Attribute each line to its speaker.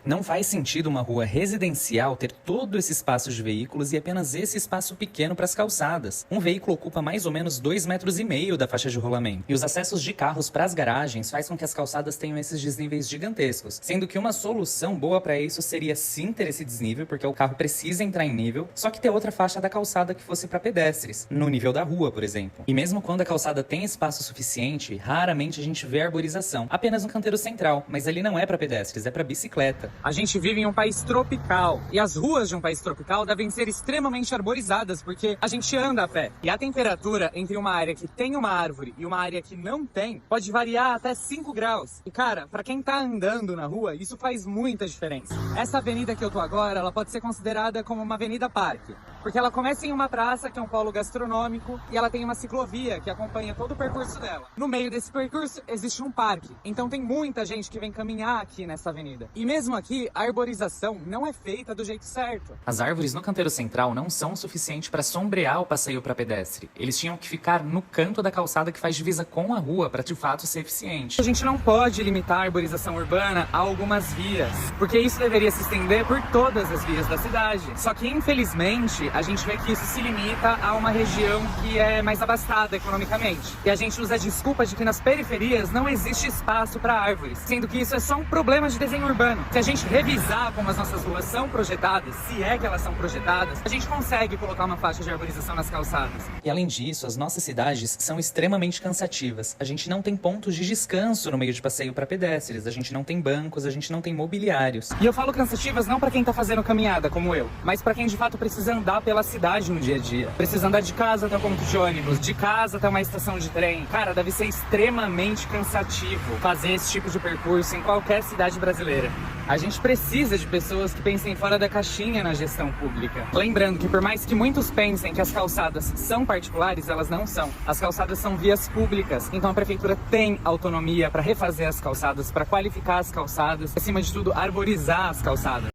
Speaker 1: Não faz sentido uma rua residencial ter todo esse espaço de veículos e apenas esse espaço pequeno para as calçadas. Um veículo ocupa mais ou menos 2,5 metros da faixa de rolamento. E os acessos de carros para as garagens faz com que as calçadas tenham esses desníveis gigantescos, sendo que uma solução boa para isso seria sim ter esse desnível, porque o carro precisa entrar em nível, só que ter outra faixa da calçada que fosse para pedestres, no nível da rua, por exemplo. E mesmo quando a calçada tem espaço suficiente, raramente a gente vê arborização, apenas no canteiro central, mas ali não é para pedestres, é para bicicleta.
Speaker 2: A gente vive em um país tropical e as ruas de um país tropical devem ser extremamente arborizadas porque a gente anda a pé. E a temperatura entre uma área que tem uma árvore e uma área que não tem pode variar até 5 graus. E cara, pra quem tá andando na rua, isso faz muita diferença. Essa avenida que eu tô agora, ela pode ser considerada como uma avenida parque, porque ela começa em uma praça, que é um polo gastronômico, e ela tem uma ciclovia que acompanha todo o percurso dela. No meio desse percurso existe um parque, então tem muita gente que vem caminhar aqui nessa avenida. E mesmo aqui, a arborização não é feita do jeito certo.
Speaker 1: As árvores no canteiro central não são o suficiente para sombrear o passeio para pedestre. Eles tinham que ficar no canto da calçada que faz divisa com a rua para de fato ser eficiente.
Speaker 2: A gente não pode limitar a arborização urbana a algumas vias, porque isso deveria se estender por todas as vias da cidade. Só que infelizmente a gente vê que isso se limita a uma região que é mais abastada economicamente. E a gente usa a desculpa de que nas periferias não existe espaço para árvores, sendo que isso é só um problema de desenho urbano. Se a gente revisar como as nossas ruas são projetadas, se é que elas são projetadas, a gente consegue colocar uma faixa de arborização nas calçadas.
Speaker 1: E além disso, as nossas cidades são extremamente cansativas. A gente não tem pontos de descanso no meio de passeio para pedestres, a gente não tem bancos, a gente não tem mobiliários.
Speaker 2: E eu falo cansativas não para quem tá fazendo caminhada como eu, mas para quem de fato precisa andar pela cidade no dia a dia. Precisa andar de casa até o ponto de ônibus, de casa até uma estação de trem. Cara, deve ser extremamente cansativo fazer esse tipo de percurso em qualquer cidade brasileira. A gente precisa de pessoas que pensem fora da caixinha na gestão pública. Lembrando que por mais que muitos pensem que as calçadas são particulares, elas não são. As calçadas são vias públicas, então a prefeitura tem autonomia para refazer as calçadas, para qualificar as calçadas, acima de tudo, arborizar as calçadas.